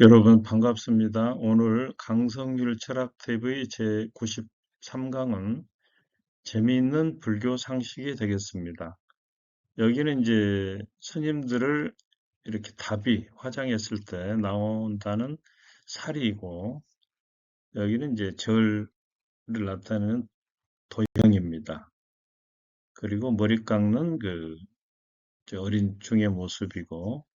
여러분 반갑습니다. 오늘 강성률 철학TV 제93강은 재미있는 불교 상식이 되겠습니다. 여기는 이제 스님들을 이렇게 답이 화장했을 때 나온다는 살이고, 여기는 이제 절을 나타내는 도형입니다. 그리고 머리 깎는 저 어린 중의 모습이고,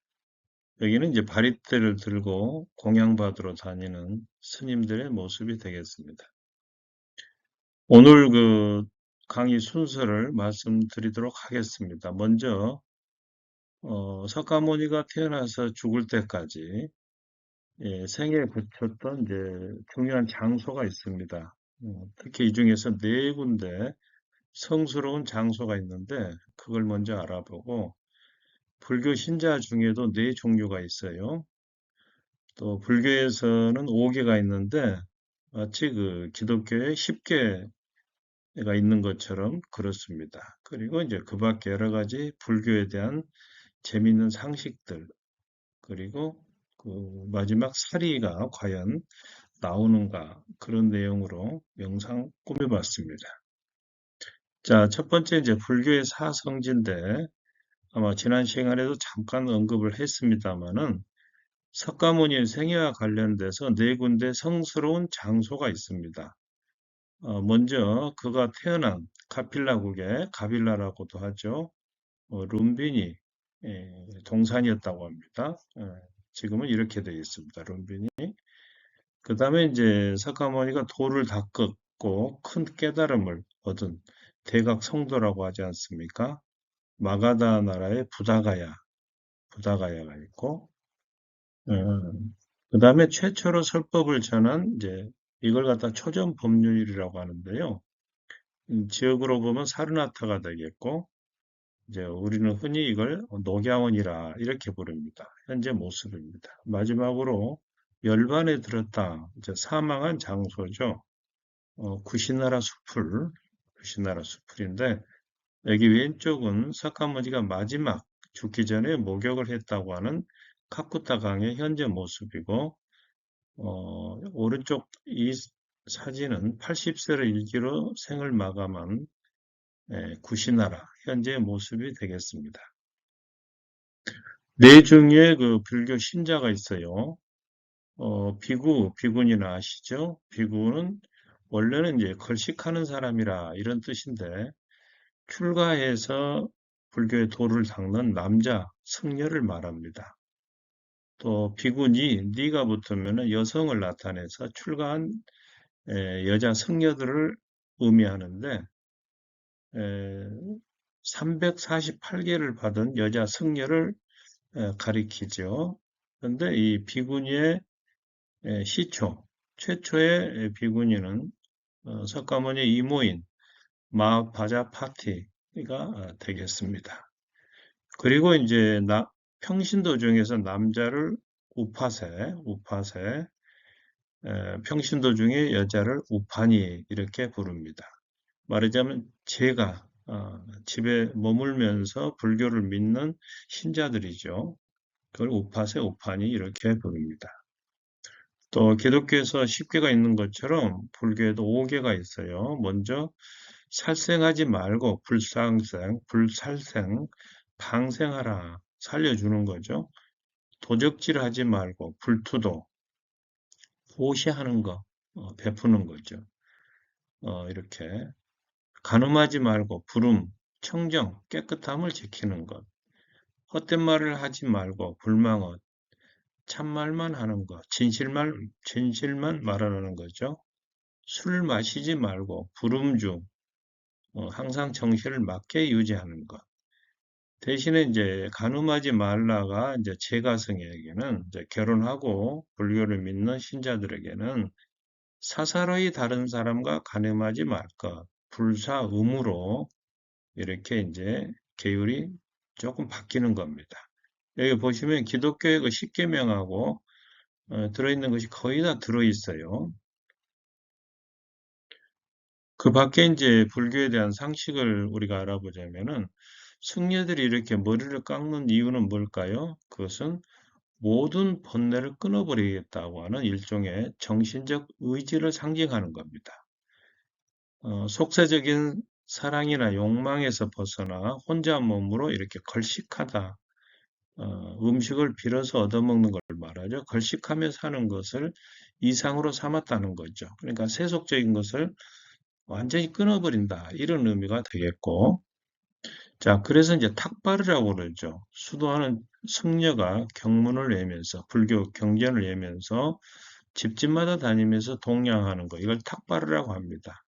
여기는 이제 바리떼를 들고 공양받으러 다니는 스님들의 모습이 되겠습니다. 오늘 강의 순서를 말씀드리도록 하겠습니다. 먼저 석가모니가 태어나서 죽을 때까지 생애에 거쳤던 이제 중요한 장소가 있습니다. 특히 이 중에서 네 군데 성스러운 장소가 있는데 그걸 먼저 알아보고, 불교 신자 중에도 네 종류가 있어요. 또 불교에서는 5개가 있는데 마치 기독교에 10개 가 있는 것처럼 그렇습니다. 그리고 이제 그 밖에 여러 가지 불교에 대한 재미있는 상식들, 그리고 마지막 사리가 과연 나오는가, 그런 내용으로 영상 꾸며봤습니다. 자, 첫 번째 이제 불교의 사성지인데, 아마 지난 시간에도 잠깐 언급을 했습니다만은 석가모니의 생애와 관련돼서 네 군데 성스러운 장소가 있습니다. 먼저 그가 태어난 카필라국의 가빌라라고도 하죠. 룸비니 동산이었다고 합니다. 지금은 이렇게 되어 있습니다. 룸비니. 그 다음에 이제 석가모니가 도를 닦았고 큰 깨달음을 얻은 대각 성도라고 하지 않습니까? 마가다 나라의 부다가야가 있고, 그 다음에 최초로 설법을 전한 이제 이걸 갖다 초전 법률이라고 하는데요. 지역으로 보면 사르나타가 되겠고, 이제 우리는 흔히 이걸 녹야원이라 이렇게 부릅니다. 현재 모습입니다. 마지막으로 열반에 들었다. 이제 사망한 장소죠. 구시나라 숲풀인데, 여기 왼쪽은 사카모니가 마지막 죽기 전에 목욕을 했다고 하는 카쿠타 강의 현재 모습이고, 오른쪽 이 사진은 80세를 일기로 생을 마감한 구시나라 현재의 모습이 되겠습니다. 네 중에 불교 신자가 있어요. 비구니는 아시죠? 비구는 원래는 이제 걸식하는 사람이라 이런 뜻인데, 출가해서 불교의 도를 닦는 남자 승려를 말합니다. 또 비구니, 니가 붙으면 여성을 나타내서 출가한 여자 승려들을 의미하는데, 348개를 받은 여자 승려를 가리키죠. 그런데 이 비구니의 시초, 최초의 비구니는 석가모니 이모인 마바자파티가 되겠습니다. 그리고 이제 평신도 중에서 남자를 우파세, 평신도 중에 여자를 우파니 이렇게 부릅니다. 말하자면 제가 집에 머물면서 불교를 믿는 신자들이죠. 그걸 우파니 이렇게 부릅니다. 또 기독교에서 10개가 있는 것처럼 불교에도 5개가 있어요. 먼저 살생하지 말고 불살생, 방생하라, 살려주는 거죠. 도적질하지 말고 불투도, 호시하는 거, 베푸는 거죠. 이렇게 간음하지 말고 불음, 청정, 깨끗함을 지키는 것. 헛된 말을 하지 말고 불망언, 참말만 하는 것, 진실만 말하는 거죠. 술 마시지 말고 불음주, 항상 정신을 맑게 유지하는 것. 대신에 이제 간음하지 말라가 이제 제가성에게는 이제 결혼하고 불교를 믿는 신자들에게는 사사로이 다른 사람과 간음하지 말 것, 불사음으로 이렇게 이제 계율이 조금 바뀌는 겁니다. 여기 보시면 기독교의 그 10계명하고 들어있는 것이 거의 다 들어있어요. 그 밖에 이제 불교에 대한 상식을 우리가 알아보자면은 승려들이 이렇게 머리를 깎는 이유는 뭘까요? 그것은 모든 번뇌를 끊어버리겠다고 하는 일종의 정신적 의지를 상징하는 겁니다. 속세적인 사랑이나 욕망에서 벗어나 혼자 몸으로 이렇게 걸식하다. 음식을 빌어서 얻어먹는 걸 말하죠. 걸식하며 사는 것을 이상으로 삼았다는 거죠. 그러니까 세속적인 것을 완전히 끊어버린다. 이런 의미가 되겠고. 자, 그래서 이제 탁바르라고 그러죠. 수도하는 승려가 경문을 외면서, 불교 경전을 외면서 집집마다 다니면서 동양하는 거. 이걸 탁바르라고 합니다.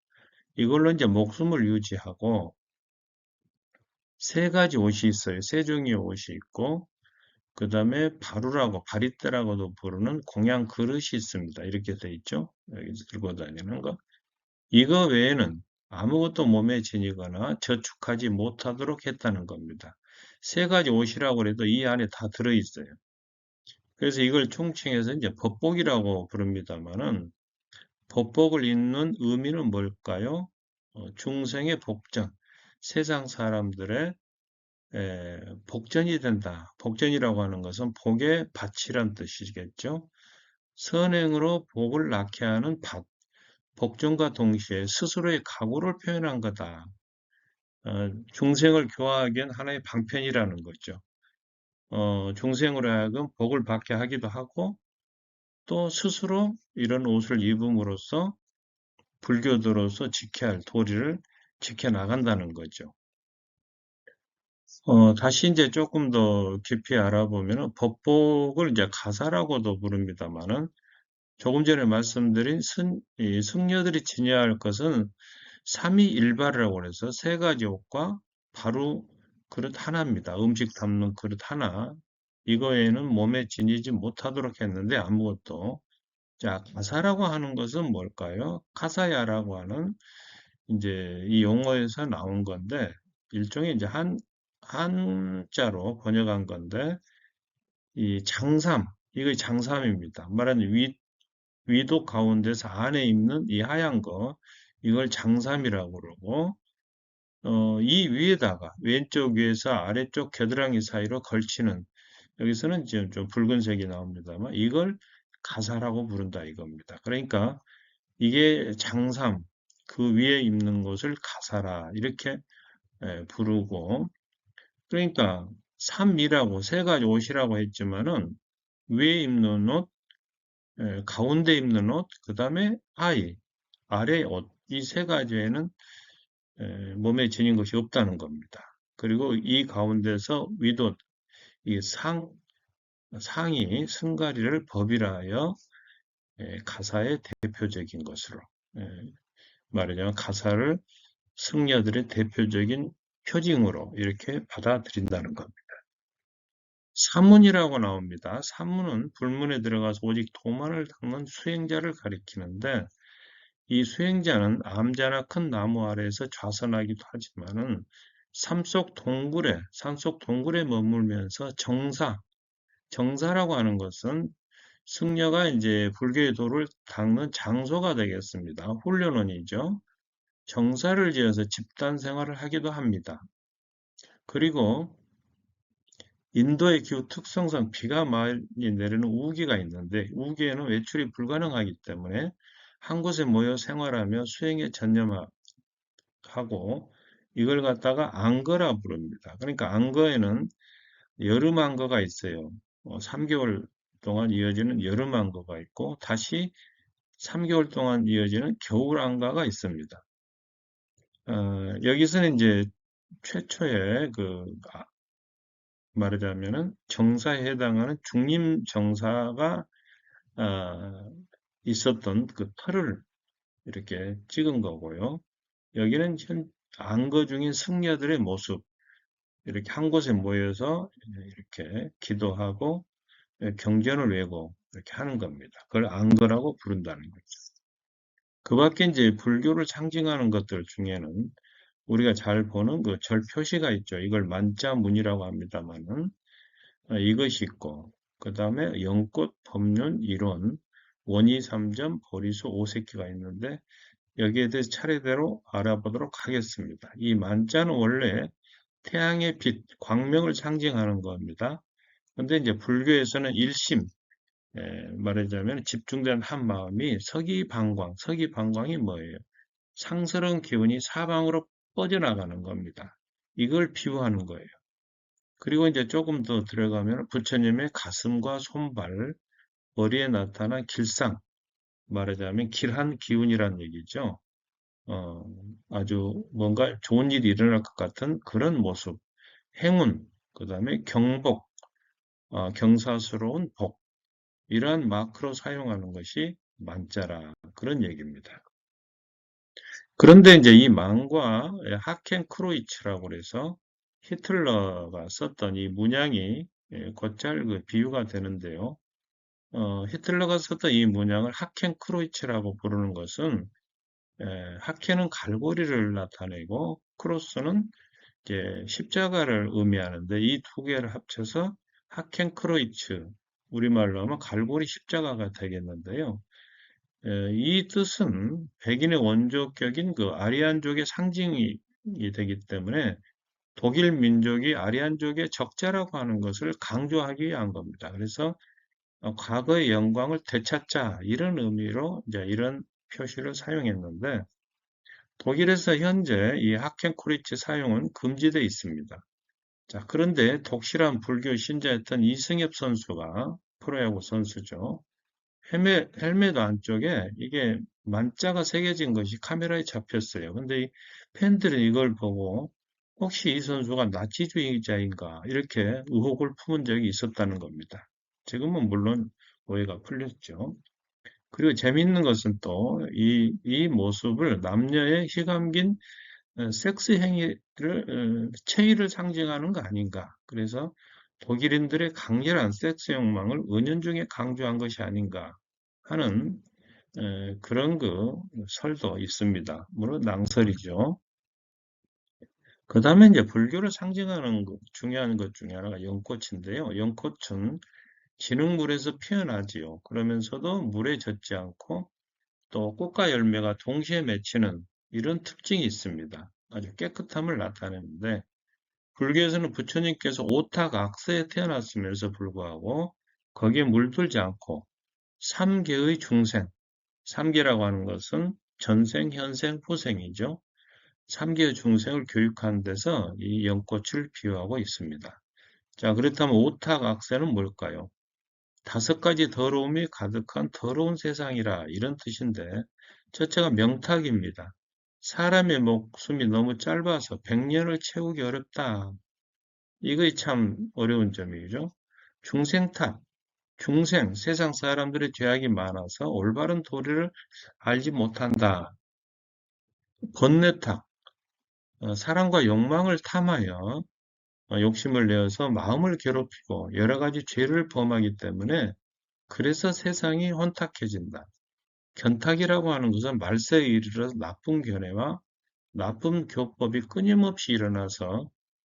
이걸로 이제 목숨을 유지하고 세 가지 옷이 있어요. 세 종류의 옷이 있고, 그 다음에 바루라고, 바리떼라고도 부르는 공양 그릇이 있습니다. 이렇게 돼 있죠. 여기 들고 다니는 거. 이거 외에는 아무것도 몸에 지니거나 저축하지 못하도록 했다는 겁니다. 세 가지 옷이라고 해도 이 안에 다 들어있어요. 그래서 이걸 총칭해서 이제 법복이라고 부릅니다만은 법복을 잇는 의미는 뭘까요? 중생의 복전, 세상 사람들의 복전이 된다. 복전이라고 하는 것은 복의 밭이란 뜻이겠죠. 선행으로 복을 낳게 하는 밭, 복전과 동시에 스스로의 각오를 표현한 거다. 중생을 교화하기 위한 하나의 방편이라는 거죠. 중생으로 하여금 복을 받게 하기도 하고 또 스스로 이런 옷을 입음으로써 불교도로서 지켜야 할 도리를 지켜나간다는 거죠. 다시 이제 조금 더 깊이 알아보면은 법복을 이제 가사라고도 부릅니다만은 조금 전에 말씀드린 이 승려들이 지녀야 할 것은 삼위일발이라고 해서 세 가지 옷과 바로 그릇 하나입니다. 음식 담는 그릇 하나. 이거에는 몸에 지니지 못하도록 했는데 아무것도. 자, 가사라고 하는 것은 뭘까요? 카사야라고 하는 이제 이 용어에서 나온 건데 일종의 이제 한자로 번역한 건데 이 장삼, 이거 장삼입니다. 말하는 위도 가운데서 안에 있는 이 하얀 거 이걸 장삼이라고 그러고 이 위에다가 왼쪽 위에서 아래쪽 겨드랑이 사이로 걸치는 여기서는 지금 좀 붉은색이 나옵니다만 이걸 가사라고 부른다 이겁니다. 그러니까 이게 장삼 그 위에 입는 것을 가사라 이렇게 부르고 그러니까 삼이라고 세 가지 옷이라고 했지만은 위에 입는 옷, 가운데 입는 옷, 그 다음에 아래 옷 이 세 가지에는 몸에 지닌 것이 없다는 겁니다. 그리고 이 가운데서 윗옷, 이 상이 승가리를 법이라 하여 가사의 대표적인 것으로 말하자면 가사를 승려들의 대표적인 표징으로 이렇게 받아들인다는 겁니다. 사문이라고 나옵니다. 사문은 불문에 들어가서 오직 도만을 닦는 수행자를 가리키는데 이 수행자는 암자나 큰 나무 아래에서 좌선하기도 하지만은 산속 동굴에 머물면서 정사라고 하는 것은 승려가 이제 불교의 도를 닦는 장소가 되겠습니다. 훈련원이죠. 정사를 지어서 집단 생활을 하기도 합니다. 그리고 인도의 기후 특성상 비가 많이 내리는 우기가 있는데 우기에는 외출이 불가능하기 때문에 한 곳에 모여 생활하며 수행에 전념하고 이걸 갖다가 안거라 부릅니다. 그러니까 안거에는 여름 안거가 있어요. 3개월 동안 이어지는 여름 안거가 있고 다시 3개월 동안 이어지는 겨울 안거가 있습니다. 여기서는 이제 최초의 말하자면은 정사에 해당하는 중림 정사가 있었던 그 터를 이렇게 찍은 거고요. 여기는 안거 중인 승려들의 모습 이렇게 한 곳에 모여서 이렇게 기도하고 경전을 외고 이렇게 하는 겁니다. 그걸 안거라고 부른다는 거죠. 그 밖에 이제 불교를 상징하는 것들 중에는 우리가 잘 보는 그 절 표시가 있죠. 이걸 만자문이라고 합니다만은 이것이 있고 그 다음에 영꽃, 법륜, 이론, 원이 3점, 보리수 5새끼가 있는데 여기에 대해서 차례대로 알아보도록 하겠습니다. 이 만자는 원래 태양의 빛, 광명을 상징하는 겁니다. 근데 이제 불교에서는 일심, 말하자면 집중된 한 마음이 서기방광, 서기방광이 뭐예요? 상스러운 기운이 사방으로 뻗어나가는 겁니다. 이걸 비유하는 거예요. 그리고 이제 조금 더 들어가면 부처님의 가슴과 손발, 머리에 나타난 길상, 말하자면 길한 기운이란 얘기죠. 어, 아주 뭔가 좋은 일이 일어날 것 같은 그런 모습, 행운, 그 다음에 경복, 경사스러운 복, 이러한 마크로 사용하는 것이 만자라 그런 얘기입니다. 그런데 이제 이 망과 하켄크로이츠라고 그래서 히틀러가 썼던 이 문양이 곧잘 그 비유가 되는데요. 히틀러가 썼던 이 문양을 하켄크로이츠라고 부르는 것은 하켄은 갈고리를 나타내고 크로스는 이제 십자가를 의미하는데 이 두 개를 합쳐서 하켄크로이츠 우리말로 하면 갈고리 십자가가 되겠는데요. 이 뜻은 백인의 원조격인 그 아리안족의 상징이 되기 때문에 독일 민족이 아리안족의 적자라고 하는 것을 강조하기 위한 겁니다. 그래서 과거의 영광을 되찾자 이런 의미로 이제 이런 표시를 사용했는데 독일에서 현재 이 하켄크로이츠 사용은 금지되어 있습니다. 자, 그런데 독실한 불교 신자였던 이승엽 선수가 프로야구 선수죠. 헬멧 안쪽에 이게 만자가 새겨진 것이 카메라에 잡혔어요. 근데 이 팬들은 이걸 보고 혹시 이 선수가 나치주의자인가 이렇게 의혹을 품은 적이 있었다는 겁니다. 지금은 물론 오해가 풀렸죠. 그리고 재미있는 것은 또 이 모습을 남녀의 희감긴 섹스 행위를, 체위를 상징하는 거 아닌가. 그래서 독일인들의 강렬한 섹스 욕망을 은연중에 강조한 것이 아닌가 하는 그런 그 설도 있습니다. 물론 낭설이죠. 그 다음에 이제 불교를 상징하는 중요한 것 중에 하나가 연꽃인데요. 연꽃은 진흙물에서 피어나지요. 그러면서도 물에 젖지 않고 또 꽃과 열매가 동시에 맺히는 이런 특징이 있습니다. 아주 깨끗함을 나타내는데 불교에서는 부처님께서 오탁악세에 태어났음에도 불구하고 거기에 물들지 않고 삼계의 중생, 삼계라고 하는 것은 전생, 현생, 후생이죠. 삼계의 중생을 교육하는 데서 이 연꽃을 비유하고 있습니다. 자, 그렇다면 오탁악세는 뭘까요? 다섯 가지 더러움이 가득한 더러운 세상이라 이런 뜻인데 첫째가 명탁입니다. 사람의 목숨이 너무 짧아서 100년을 채우기 어렵다. 이것이 참 어려운 점이죠. 중생탁, 중생, 세상 사람들의 죄악이 많아서 올바른 도리를 알지 못한다. 번뇌탁, 사랑과 욕망을 탐하여 욕심을 내어서 마음을 괴롭히고 여러 가지 죄를 범하기 때문에 그래서 세상이 혼탁해진다. 견탁이라고 하는 것은 말세에 이르러 나쁜 견해와 나쁜 교법이 끊임없이 일어나서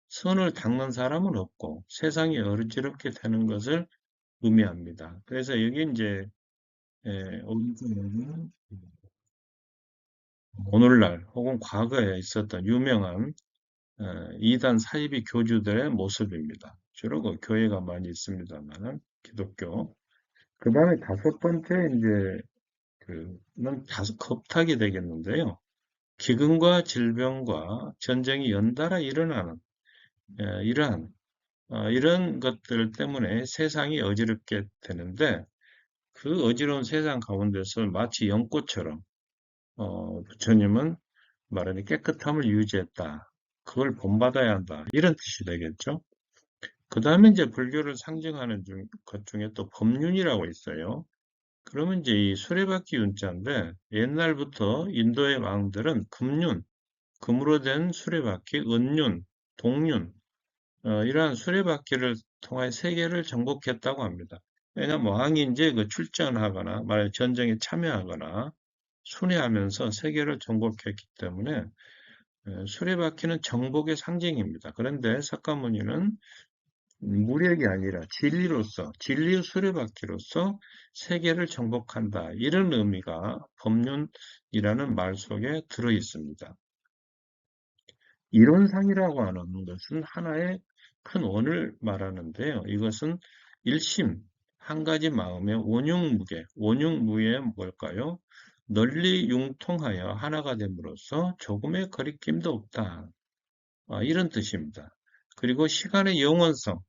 선을 닦는 사람은 없고 세상이 어지럽게 되는 것을 의미합니다. 그래서 여기 이제 오른쪽에는 오늘날 혹은 과거에 있었던 유명한 이단 사이비 교주들의 모습입니다. 주로 그 교회가 많이 있습니다만 기독교. 그 다음에 다섯 번째 이제 그는 다섯 겁탁이 되겠는데요. 기근과 질병과 전쟁이 연달아 일어나는 이러한 이런 것들 때문에 세상이 어지럽게 되는데 그 어지러운 세상 가운데서 마치 연꽃처럼 부처님은 말하니 깨끗함을 유지했다. 그걸 본받아야 한다. 이런 뜻이 되겠죠. 그 다음에 이제 불교를 상징하는 것 중에 또 법륜이라고 있어요. 그러면 이제 이 수레바퀴 윤자인데 옛날부터 인도의 왕들은 금륜, 금으로 된 수레바퀴, 은륜, 동륜 이러한 수레바퀴를 통해 세계를 정복했다고 합니다. 왜냐하면 왕이 이제 그 출전하거나 만약 전쟁에 참여하거나 순회하면서 세계를 정복했기 때문에 수레바퀴는 정복의 상징입니다. 그런데 석가모니는 무력이 아니라 진리로서, 진리의 수레바퀴로서 세계를 정복한다. 이런 의미가 법륜이라는 말 속에 들어 있습니다. 이론상이라고 하는 것은 하나의 큰 원을 말하는데요. 이것은 일심, 한 가지 마음의 원육무게, 원육무게 뭘까요? 널리 융통하여 하나가 됨으로써 조금의 거리낌도 없다. 이런 뜻입니다. 그리고 시간의 영원성,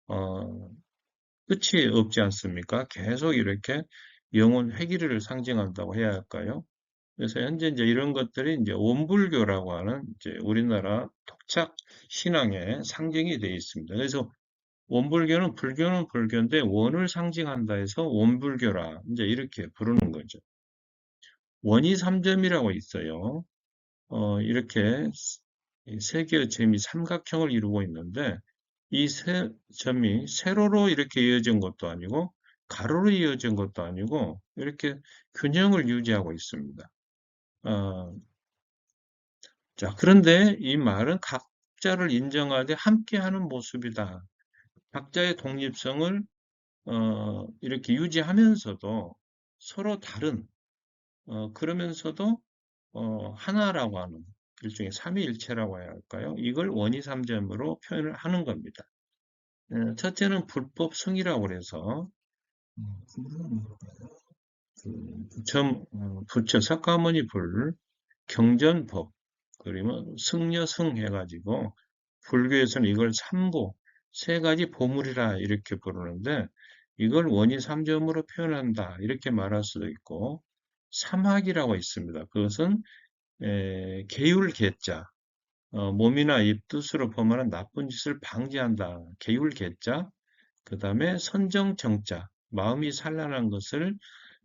어, 끝이 없지 않습니까? 계속 이렇게 영원 회귀를 상징한다고 해야 할까요? 그래서 현재 이제 이런 것들이 이제 원불교라고 하는 이제 우리나라 토착 신앙의 상징이 되어 있습니다. 그래서 원불교는 불교는 불교인데 원을 상징한다 해서 원불교라 이제 이렇게 부르는 거죠. 원이 3점이라고 있어요. 이렇게 세 개의 점이 삼각형을 이루고 있는데 이 세 점이 세로로 이렇게 이어진 것도 아니고 가로로 이어진 것도 아니고 이렇게 균형을 유지하고 있습니다. 어, 자, 그런데 이 말은 각자를 인정하되 함께하는 모습이다. 각자의 독립성을 이렇게 유지하면서도 서로 다른 그러면서도 하나라고 하는 일종의 삼위일체라고 해야 할까요? 이걸 원이삼점으로 표현을 하는 겁니다. 첫째는 불법 승이라고 해서 부처 석가모니 불 경전법 그러면 승려승 해가지고 불교에서는 이걸 삼보 세 가지 보물이라 이렇게 부르는데 이걸 원이 삼점으로 표현한다 이렇게 말할 수도 있고 삼학이라고 있습니다. 그것은 계율 계자 몸이나 입 뜻으로 범하는 나쁜 짓을 방지한다. 계율 계자 그 다음에 선정 정자 마음이 산란한 것을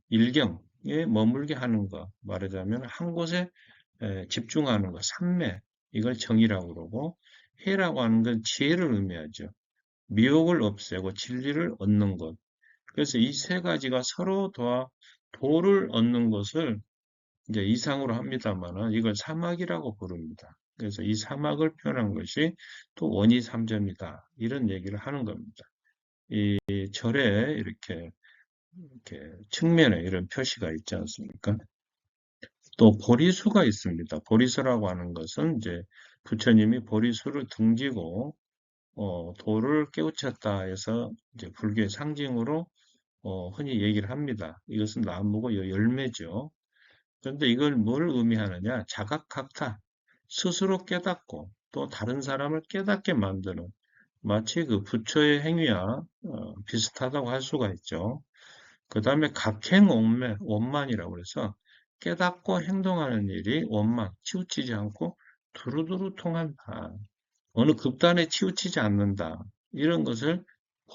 일경에 머물게 하는 것 말하자면 한 곳에 집중하는 것 삼매 이걸 정의라고 그러고 해라고 하는 건 지혜를 의미하죠. 미혹을 없애고 진리를 얻는 것. 그래서 이 세 가지가 서로 도를 얻는 것을 이제 이상으로 합니다만은 이걸 사막이라고 부릅니다. 그래서 이 사막을 표현한 것이 또 원이 삼점이다. 이런 얘기를 하는 겁니다. 이 절에 이렇게 측면에 이런 표시가 있지 않습니까? 또 보리수가 있습니다. 보리수라고 하는 것은 이제 부처님이 보리수를 등지고 도를 깨우쳤다 해서 이제 불교의 상징으로 흔히 얘기를 합니다. 이것은 나무고 열매죠. 그런데 이걸 뭘 의미하느냐? 자각학타, 스스로 깨닫고 또 다른 사람을 깨닫게 만드는 마치 그 부처의 행위와 비슷하다고 할 수가 있죠. 그 다음에 각행원매, 원만이라고 해서 깨닫고 행동하는 일이 원만, 치우치지 않고 두루두루 통한다. 어느 극단에 치우치지 않는다. 이런 것을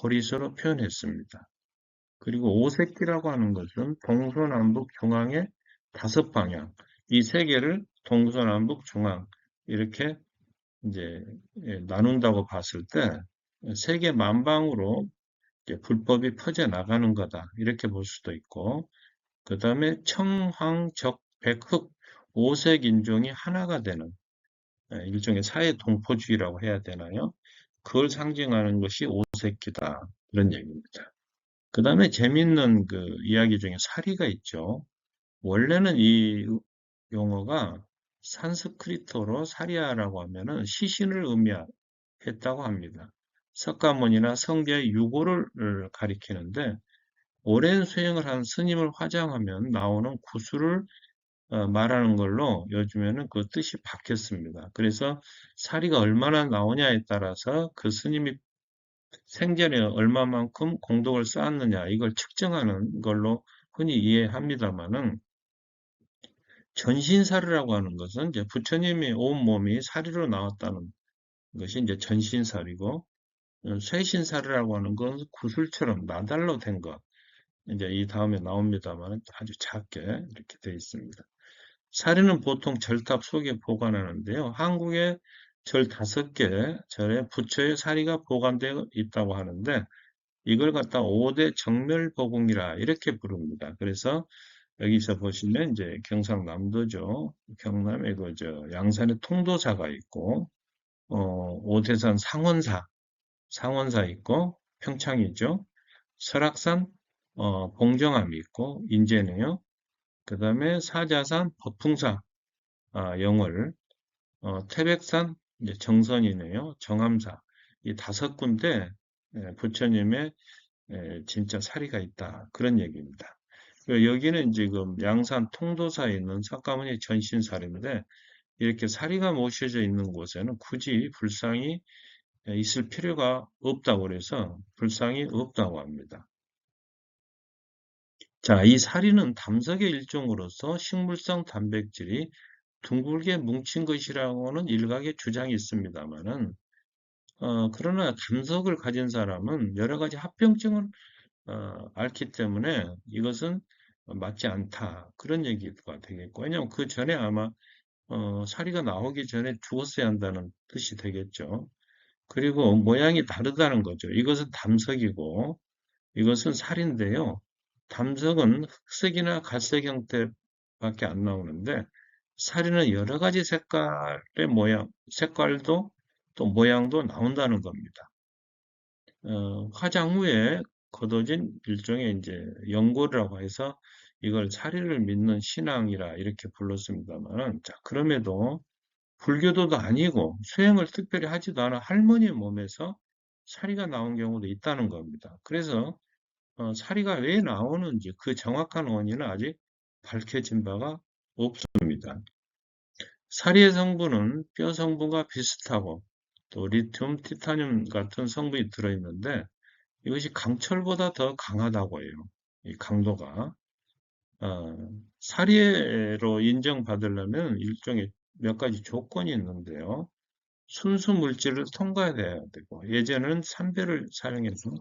보리서로 표현했습니다. 그리고 오색기라고 하는 것은 동서남북 중앙의 다섯 방향, 이 세 개를 동서남북 중앙 이렇게 이제 나눈다고 봤을 때 세계 만방으로 불법이 퍼져 나가는 거다 이렇게 볼 수도 있고 그 다음에 청황 적 백흑 오색 인종이 하나가 되는 일종의 사회 동포주의라고 해야 되나요? 그걸 상징하는 것이 오색기다 이런 얘기입니다. 그 다음에 재밌는 그 이야기 중에 사리가 있죠. 원래는 이 용어가 산스크리트어로 사리아라고 하면은 시신을 의미했다고 합니다. 석가모니나 성계의 유고를 가리키는데 오랜 수행을 한 스님을 화장하면 나오는 구슬을 말하는 걸로 요즘에는 그 뜻이 바뀌었습니다. 그래서 사리가 얼마나 나오냐에 따라서 그 스님이 생전에 얼마만큼 공덕을 쌓았느냐 이걸 측정하는 걸로 흔히 이해합니다만은 전신사리라고 하는 것은 이제 부처님의 온 몸이 사리로 나왔다는 것이 이제 전신사리고 쇠신사리라고 하는 건 구슬처럼 나달로 된 것. 이제 이 다음에 나옵니다만 아주 작게 이렇게 되어 있습니다. 사리는 보통 절탑 속에 보관하는데요. 한국에 절 5개 절에 부처의 사리가 보관되어 있다고 하는데 이걸 갖다 5대 정멸보궁이라 이렇게 부릅니다. 그래서 여기서 보시면 이제 경상남도죠. 경남에 그저 양산에 통도사가 있고 오대산 상원사 있고 평창이죠. 설악산 봉정암이 있고 인제네요. 그 다음에 사자산 법풍사 영월 태백산 이제 정선이네요. 정암사 이 5군데 부처님의 진짜 사리가 있다. 그런 얘기입니다. 여기는 지금 양산 통도사에 있는 석가모니 전신사리인데 이렇게 사리가 모셔져 있는 곳에는 굳이 불상이 있을 필요가 없다고 그래서 불상이 없다고 합니다. 자, 이 사리는 담석의 일종으로서 식물성 단백질이 둥글게 뭉친 것이라고는 일각의 주장이 있습니다만은, 그러나 담석을 가진 사람은 여러 가지 합병증을 앓기 때문에 이것은 맞지 않다. 그런 얘기가 되겠고, 왜냐하면 그 전에 아마 사리가 나오기 전에 죽었어야 한다는 뜻이 되겠죠. 그리고 모양이 다르다는 거죠. 이것은 담석이고 이것은 살인데요. 담석은 흑색이나 갈색 형태밖에 안 나오는데 살인은 여러 가지 색깔의 모양, 색깔도 또 모양도 나온다는 겁니다. 화장 후에 거둬진 일종의 이제 연고라고 해서 이걸 사리를 믿는 신앙이라 이렇게 불렀습니다만, 자, 그럼에도 불교도도 아니고 수행을 특별히 하지도 않은 할머니의 몸에서 사리가 나온 경우도 있다는 겁니다. 그래서 사리가 왜 나오는지 그 정확한 원인은 아직 밝혀진 바가 없습니다. 사리의 성분은 뼈 성분과 비슷하고 또 리튬, 티타늄 같은 성분이 들어있는데 이것이 강철보다 더 강하다고 해요. 이 강도가. 사리로 인정받으려면 일종의 몇 가지 조건이 있는데요. 순수 물질을 통과해야 되고 예전에는 삼배를 사용해서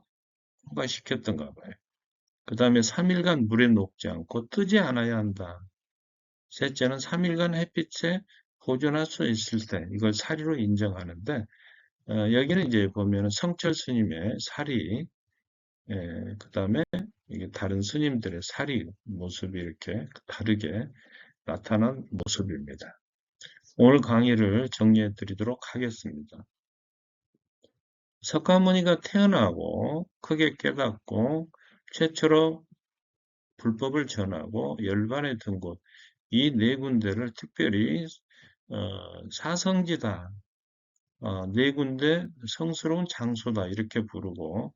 통과시켰던가 봐요. 그 다음에 3일간 물에 녹지 않고 뜨지 않아야 한다. 셋째는 3일간 햇빛에 보존할 수 있을 때 이걸 사리로 인정하는데 여기는 이제 보면 성철 스님의 사리, 그 다음에 이게 다른 스님들의 사리 모습이 이렇게 다르게 나타난 모습입니다. 오늘 강의를 정리해 드리도록 하겠습니다. 석가모니가 태어나고 크게 깨닫고 최초로 불법을 전하고 열반에 든 곳, 이 네 군데를 특별히 사성지다, 네 군데 성스러운 장소다 이렇게 부르고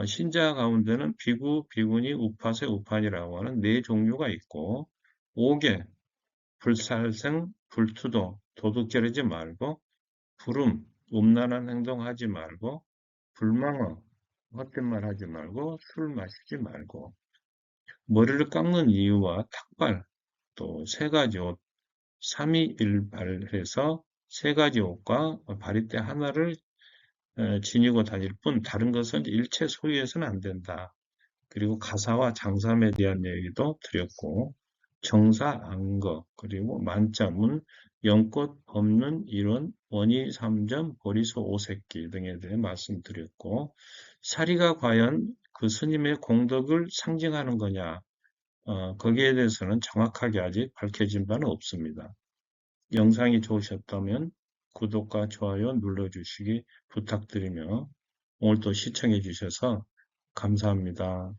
신자 가운데는 비구, 비구니, 우파세, 우판이라고 하는 네 종류가 있고 5개, 불살생, 불투도, 도둑질하지 말고 불음, 음란한 행동하지 말고 불망어, 헛된 말 하지 말고 술 마시지 말고 머리를 깎는 이유와 탁발, 또 세 가지 옷, 삼위일발해서 세 가지 옷과 바리떼 하나를 지니고 다닐 뿐 다른 것은 일체 소유해서는 안 된다. 그리고 가사와 장삼에 대한 얘기도 드렸고 정사, 안거, 그리고 만자문, 연꽃, 법륜, 이론, 원의, 삼점, 보리소, 오색기 등에 대해 말씀드렸고 사리가 과연 그 스님의 공덕을 상징하는 거냐 거기에 대해서는 정확하게 아직 밝혀진 바는 없습니다. 영상이 좋으셨다면 구독과 좋아요 눌러주시기 부탁드리며 오늘도 시청해 주셔서 감사합니다.